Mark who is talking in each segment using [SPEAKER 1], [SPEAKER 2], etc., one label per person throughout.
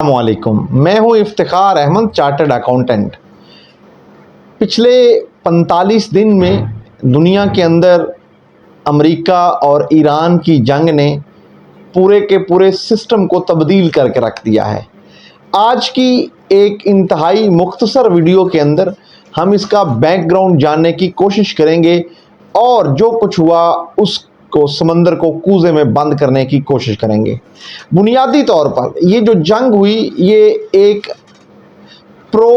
[SPEAKER 1] السلام علیکم، میں ہوں افتخار احمد، چارٹرڈ اکاؤنٹنٹ۔ پچھلے 45 دن میں دنیا کے اندر امریکہ اور ایران کی جنگ نے پورے کے پورے سسٹم کو تبدیل کر کے رکھ دیا ہے۔ آج کی ایک انتہائی مختصر ویڈیو کے اندر ہم اس کا بیک گراؤنڈ جاننے کی کوشش کریں گے اور جو کچھ ہوا اس کو سمندر کو کوزے میں بند کرنے کی کوشش کریں گے۔ بنیادی طور پر یہ جو جنگ ہوئی، یہ ایک پرو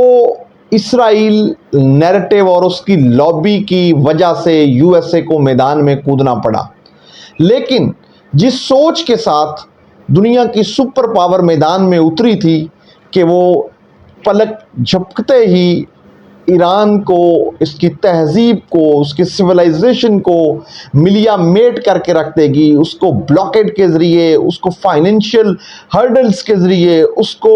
[SPEAKER 1] اسرائیل نیریٹو اور اس کی لابی کی وجہ سے یو ایس اے کو میدان میں کودنا پڑا، لیکن جس سوچ کے ساتھ دنیا کی سپر پاور میدان میں اتری تھی کہ وہ پلک جھپکتے ہی ایران کو، اس کی تہذیب کو، اس کی سویلائزیشن کو ملیا میٹ کر کے رکھ دے گی، اس کو بلاکیڈ کے ذریعے، اس کو فائنینشیل ہرڈلز کے ذریعے، اس کو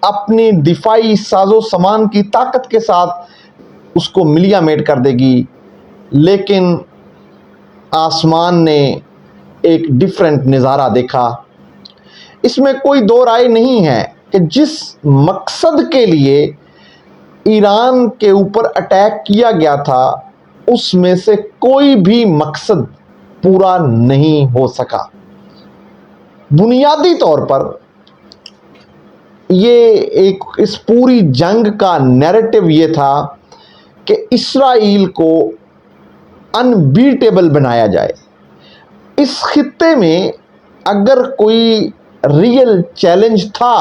[SPEAKER 1] اپنی دفاعی ساز و سامان کی طاقت کے ساتھ اس کو ملیا میٹ کر دے گی، لیکن آسمان نے ایک ڈیفرنٹ نظارہ دیکھا۔ اس میں کوئی دو رائے نہیں ہے کہ جس مقصد کے لیے ایران کے اوپر اٹیک کیا گیا تھا، اس میں سے کوئی بھی مقصد پورا نہیں ہو سکا۔ بنیادی طور پر اس پوری جنگ کا نیریٹو یہ تھا کہ اسرائیل کو انبیٹیبل بنایا جائے۔ اس خطے میں اگر کوئی ریئل چیلنج تھا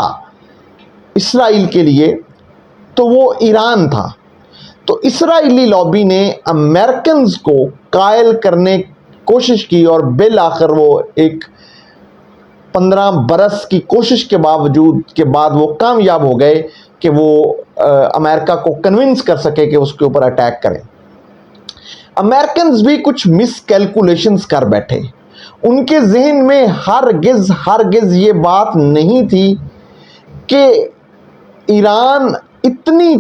[SPEAKER 1] اسرائیل کے لیے تو وہ ایران تھا۔ تو اسرائیلی لابی نے امریکنز کو قائل کرنے کی کوشش کی اور بالآخر وہ ایک 15 برس کی کوشش کے بعد وہ کامیاب ہو گئے کہ وہ امریکہ کو کنونس کر سکے کہ اس کے اوپر اٹیک کریں۔ امریکنز بھی کچھ مس کیلکولیشنز کر بیٹھے۔ ان کے ذہن میں ہرگز یہ بات نہیں تھی کہ ایران اتنی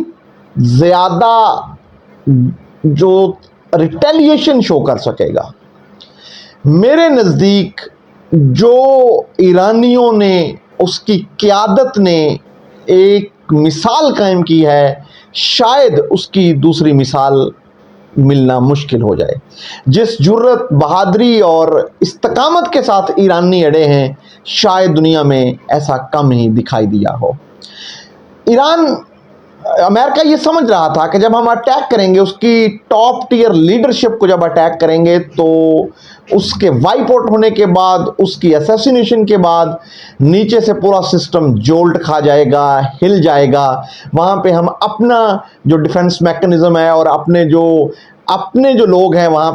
[SPEAKER 1] زیادہ جو ریٹیلیشن شو کر سکے گا۔ میرے نزدیک جو ایرانیوں نے، اس کی قیادت نے ایک مثال قائم کی ہے، شاید اس کی دوسری مثال ملنا مشکل ہو جائے۔ جس جرت، بہادری اور استقامت کے ساتھ ایرانی اڑے ہیں، شاید دنیا میں ایسا کم ہی دکھائی دیا ہو۔ امریکہ یہ سمجھ رہا تھا کہ جب ہم اٹیک کریں گے، اس کی ٹاپ ٹیئر لیڈرشپ کو جب اٹیک کریں گے تو اس کے وائپ آؤٹ ہونے کے بعد، اس کی اسیسینیشن کے بعد نیچے سے پورا سسٹم جولٹ کھا جائے گا، ہل جائے گا۔ وہاں پہ ہم اپنا جو ڈیفنس میکنزم ہے اور اپنے جو لوگ ہیں وہاں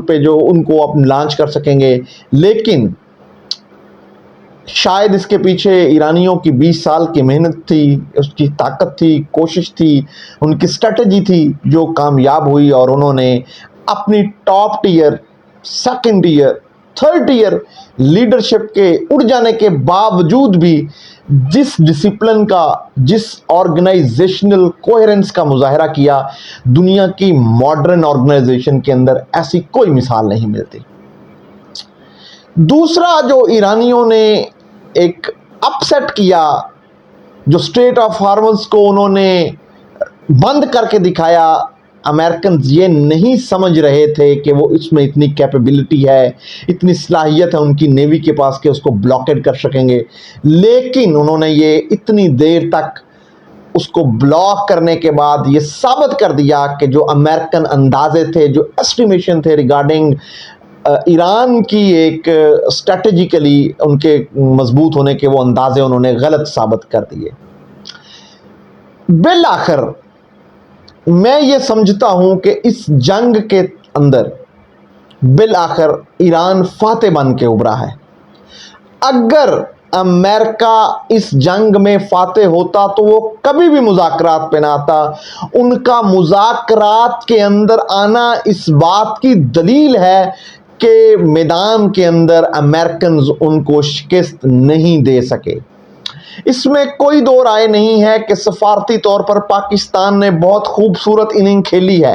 [SPEAKER 1] پہ جو ان کو لانچ کر سکیں گے۔ لیکن شاید اس کے پیچھے ایرانیوں کی 20 سال کی محنت تھی، اس کی طاقت تھی، کوشش تھی، ان کی اسٹریٹجی تھی جو کامیاب ہوئی، اور انہوں نے اپنی top tier, second tier, third tier leadership کے اڑ جانے کے باوجود بھی جس ڈسپلن کا، جس آرگنائزیشنل کوہرنس کا مظاہرہ کیا، دنیا کی ماڈرن آرگنائزیشن کے اندر ایسی کوئی مثال نہیں ملتی۔ دوسرا جو ایرانیوں نے ایک اپ سیٹ کیا، جو اسٹریٹ آف ہارمز کو انہوں نے بند کر کے دکھایا، امریکنز یہ نہیں سمجھ رہے تھے کہ وہ اس میں اتنی کیپیبلٹی ہے، اتنی صلاحیت ہے ان کی نیوی کے پاس کہ اس کو بلاکیڈ کر سکیں گے، لیکن انہوں نے یہ اتنی دیر تک اس کو بلاک کرنے کے بعد یہ ثابت کر دیا کہ جو امریکن اندازے تھے، جو ایسٹیمیشن تھے ریگارڈنگ ایران کی ایک اسٹریٹجیکلی ان کے مضبوط ہونے کے، وہ اندازے انہوں نے غلط ثابت کر دیے۔ بالآخر میں یہ سمجھتا ہوں کہ اس جنگ کے اندر بالآخر ایران فاتح بن کے ابھرا ہے۔ اگر امریکہ اس جنگ میں فاتح ہوتا تو وہ کبھی بھی مذاکرات پہ نہ آتا۔ ان کا مذاکرات کے اندر آنا اس بات کی دلیل ہے کہ میدان کے اندر امریکنز ان کو شکست نہیں دے سکے۔ اس میں کوئی دو رائے نہیں ہے کہ سفارتی طور پر پاکستان نے بہت خوبصورت اننگ کھیلی ہے،